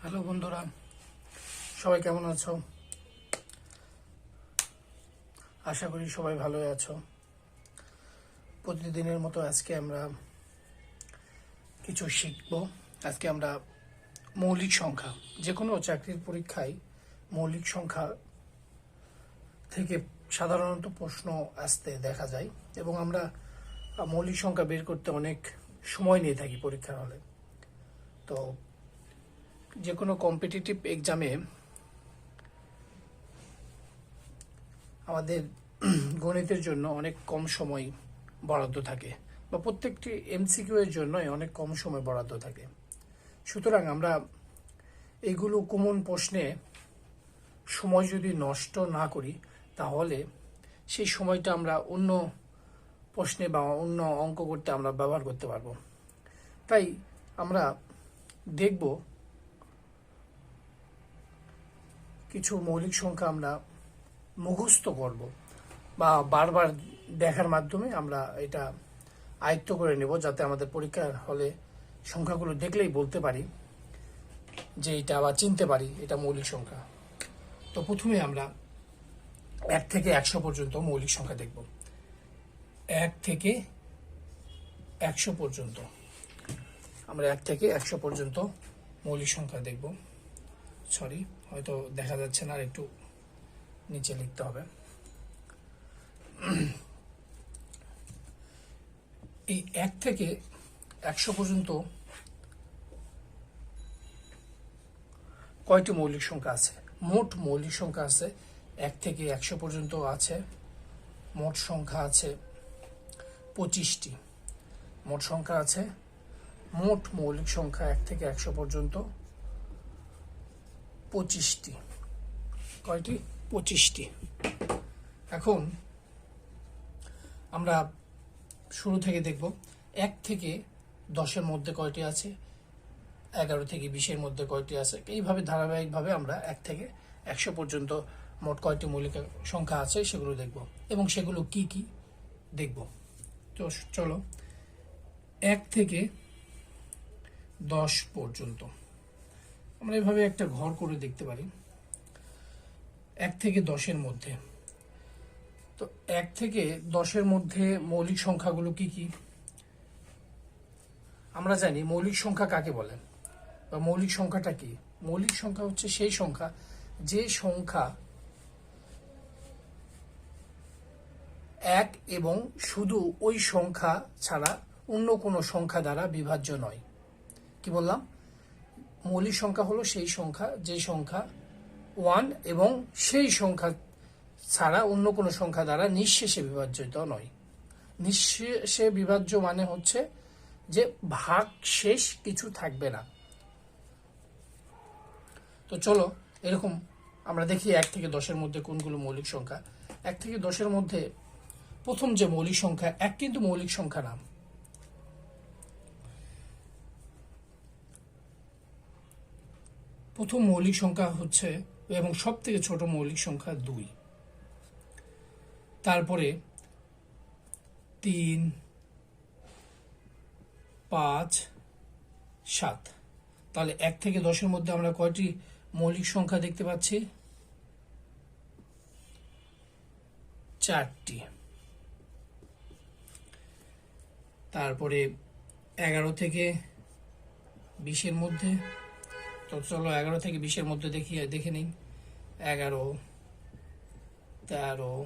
Hello বন্ধুরা, সবাই কেমন আছো? আশা করি সবাই ভালোই আছো। প্রতিদিনের মতো আজকে আমরা কিছু শিখব। আজকে আমরা মৌলিক সংখ্যা, যে কোনো চাকরির পরীক্ষায় মৌলিক সংখ্যা থেকে সাধারণত প্রশ্ন আসতে দেখা যায় এবং আমরা মৌলিক সংখ্যা বের করতে অনেক সময় নিয়ে থাকি পরীক্ষার হলে। তো যে কোনো কম্পিটিটিভ এক্সামে আমাদের গণিতের জন্য অনেক কম সময় বরাদ্দ থাকে, বা প্রত্যেকটি এমসিকিউ এর জন্যই অনেক কম সময় বরাদ্দ থাকে। সুতরাং আমরা এইগুলো কমন প্রশ্নে সময় যদি নষ্ট না করি, তাহলে সেই সময়টা আমরা অন্য প্রশ্নে বা অন্য অঙ্ক করতে আমরা ব্যবহার করতে পারবো। তাই আমরা দেখব কিছু মৌলিক সংখ্যা আমরা মুখস্থ করব বা বারবার দেখার মাধ্যমে আমরা এটা আয়ত্ত করে নেব, যাতে আমাদের পরীক্ষার হলে সংখ্যাগুলো দেখলেই বলতে পারি যে এটা, আবার চিনতে পারি এটা মৌলিক সংখ্যা। তো প্রথমে আমরা 1 থেকে 100 পর্যন্ত মৌলিক সংখ্যা দেখব। 1 থেকে 100 পর্যন্ত আমরা 1 থেকে 100 পর্যন্ত মৌলিক সংখ্যা দেখব। সরি, হয়তো দেখা যাচ্ছে না, আর একটু নিচে লিখতে হবে। এই 1 থেকে 100 পর্যন্ত কয়টি মৌলিক সংখ্যা আছে? মোট মৌলিক সংখ্যা আছে 1 থেকে 100 পর্যন্ত আছে মোট সংখ্যা আছে 25টি। মোট সংখ্যা আছে, মোট মৌলিক সংখ্যা 1 থেকে 100 পর্যন্ত 25টি। কয়টি? 25টি। এখন আমরা শুরু থেকে দেখব 1 থেকে 10-এর মধ্যে কয়টি আছে, 11 থেকে 20-এর মধ্যে কয়টি আছে। এইভাবে ধারাবাহিকভাবে আমরা 1 থেকে 100 পর্যন্ত মোট কয়টি মৌলিক সংখ্যা আছে সেগুলো দেখব, এবং সেগুলো কি কি দেখব। তো চলো 1 থেকে 10 পর্যন্ত আমরা এভাবে একটা ঘর করে দেখতে পারি। 1 থেকে 10-এর মধ্যে, তো 1 থেকে 10-এর মধ্যে মৌলিক সংখ্যাগুলো কি কি? আমরা জানি মৌলিক সংখ্যা কাকে বলে, বা মৌলিক সংখ্যাটা কি। মৌলিক সংখ্যা হচ্ছে সেই সংখ্যা যে সংখ্যা এক এবং শুধু ওই সংখ্যা ছাড়া অন্য কোনো সংখ্যা দ্বারা বিভাজ্য নয়। কি বললাম? মৌলিক সংখ্যা হলো সেই সংখ্যা যে সংখ্যা 1 এবং সেই সংখ্যা ছাড়া অন্য কোনো সংখ্যা দ্বারা নিঃশেষে বিভাজ্যিত নয়। নিঃশেষে বিভাজ্য মানে হচ্ছে যে ভাগ শেষ কিছু থাকবে না। তো চলো এরকম আমরা দেখি 1 থেকে 10-এর মধ্যে কোনগুলো মৌলিক সংখ্যা। 1 থেকে 10-এর মধ্যে প্রথম যে মৌলিক সংখ্যা, 1 কিন্তু মৌলিক সংখ্যা না। প্রথম মৌলিক সংখ্যা হচ্ছে, এবং সব থেকে ছোট মৌলিক সংখ্যা 2। তারপরে 3, 5, 7। তাহলে 1 থেকে 10-এর মধ্যে আমরা কয়টি মৌলিক সংখ্যা দেখতে পাচ্ছি? 4টি। তারপরে 11 থেকে 20-এর মধ্যে, তো চলো 11 থেকে 20-এর মধ্যে দেখে নিই। 11, 13,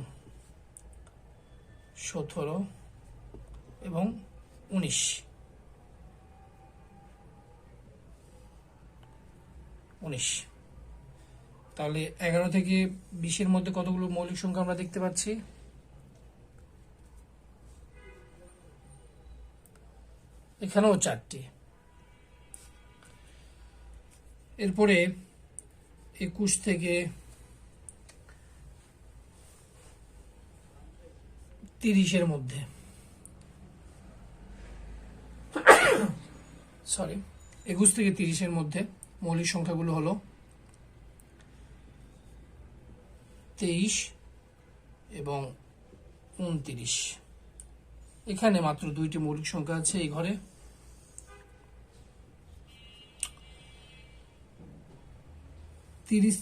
17 এবং 19। তাহলে 11 থেকে 20-এর মধ্যে কতগুলো মৌলিক সংখ্যা আমরা দেখতে পাচ্ছি? এখানেও 4টি। এরপরে 21 থেকে 30-এর মধ্যে, 21 থেকে 30-এর মধ্যে মৌলিক সংখ্যাগুলো হলো 23 এবং 29। এখানে মাত্র 2টি মৌলিক সংখ্যা আছে এই ঘরে। 31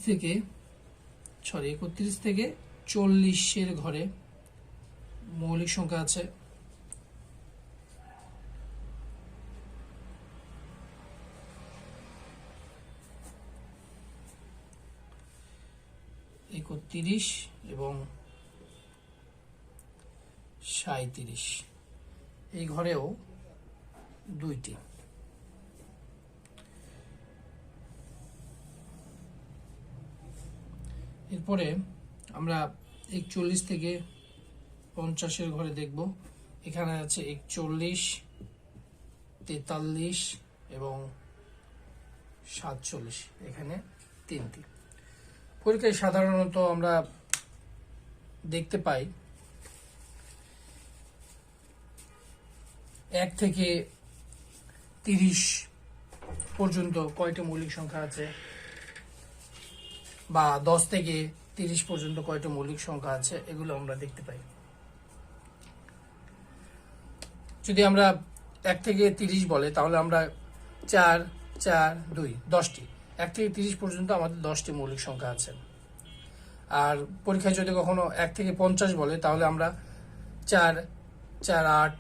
থেকে 40-এর ঘরে মৌলিক সংখ্যা আছে। একত্রিশ এবং 37, এই ঘরেও 2টি। এরপরে আমরা 41 থেকে 50-এর ঘরে দেখব। এখানে আছে 41, 43 এবং 47, এখানে 3টি। পরীক্ষায় সাধারণত আমরা দেখতে পাই 1 থেকে 30 পর্যন্ত কয়টি মৌলিক সংখ্যা আছে, বা 10 থেকে 30 পর্যন্ত কয়টি মৌলিক সংখ্যা আছে, এগুলো আমরা দেখতে পাই। যদি আমরা 1 থেকে 30 বলে তাহলে আমরা 4, 4, 2, 10টি। 1 থেকে 30 পর্যন্ত আমাদের 10টি মৌলিক সংখ্যা আছে। আর পরীক্ষায় যদি কখনো 1 থেকে 50 বলে তাহলে আমরা 4, 4, 8,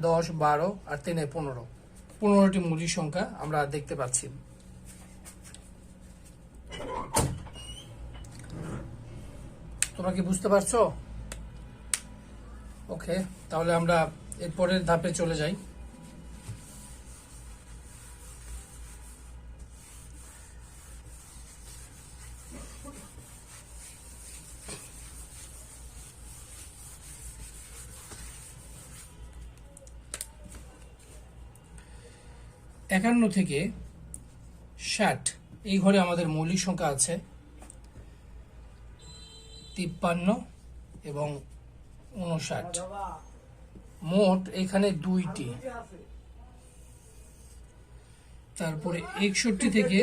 10, 12 আর 3, 15টি মৌলিক সংখ্যা আমরা দেখতে পাচ্ছি। তোমরা কি বুঝতে পারছো? ওকে, তাহলে আমরা এর পরের ধাপে চলে যাই। একান্ন থেকে 60 এই ঘরে আমাদের মৌলিক সংখ্যা আছে 53 এবং 59। মোট এখানে 2টি। তারপরে 61 থেকে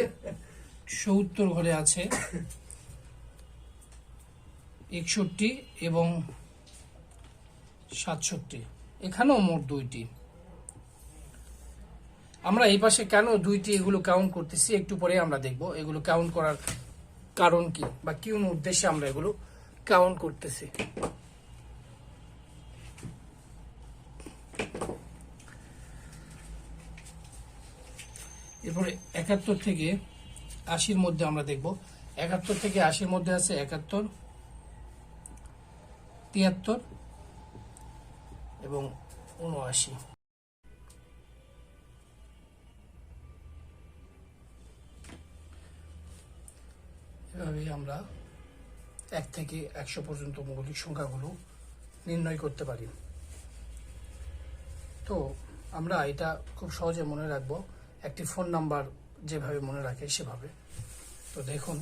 70 ঘরে আছে 61 এবং 67, এখানেও মোট 2টি। আমরা এই পাশে কেন 2টি এগুলো কাউন্ট করতেছি একটু পরে আমরা দেখব। এগুলো কাউন্ট করার কারণ কি বা কোন উদ্দেশ্যে আমরা এগুলো কাউন্ট করতেছি। এরপরে 71 থেকে 80-র মধ্যে আমরা দেখব। 71 থেকে 80-র মধ্যে আছে 71, 73 এবং 79। এভাবে আমরা 1 থেকে 100 পর্যন্ত মৌলিক সংখ্যাগুলো নির্ণয় করতে পারি। তো আমরা এটা খুব সহজে মনে রাখবো, একটি ফোন নাম্বার যেভাবে মনে রাখে সেভাবে। তো দেখুন,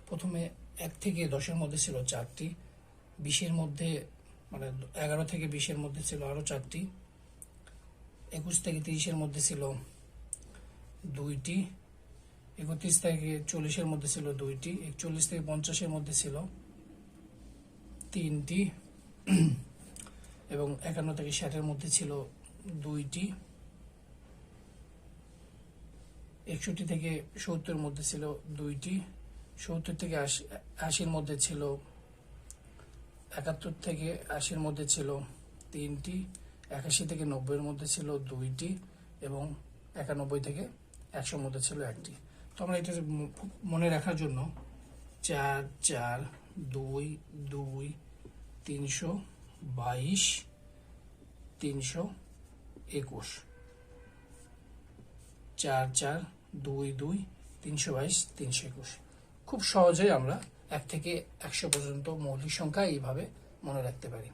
প্রথমে 1 থেকে 10-এর মধ্যে ছিল 4টি, 20-এর মধ্যে মানে 11 থেকে 20-এর মধ্যে ছিল আরো 4টি, 21 থেকে 30-এর মধ্যে ছিল 2টি, 31 থেকে 40-এর মধ্যে ছিল 2টি, 41 থেকে 50-এর মধ্যে ছিল 3টি, এবং 51 থেকে 60-এর মধ্যে ছিল 2টি, 61 থেকে 70-এর মধ্যে ছিল 2টি, 70 থেকে 80-এর মধ্যে ছিল 71 থেকে 80-এর মধ্যে ছিল 3টি, 81 থেকে 90-এর মধ্যে ছিল 2টি এবং 91 থেকে 100-এর মধ্যে ছিল 1টি। তো আমরা এটা মনে রাখার জন্য 4, 4, 2, 2, 322, 321, 4, 4, 2, 2, 322, 321। খুব সহজেই আমরা 1 থেকে 100 পর্যন্ত মৌলিক সংখ্যা এইভাবে মনে রাখতে পারি।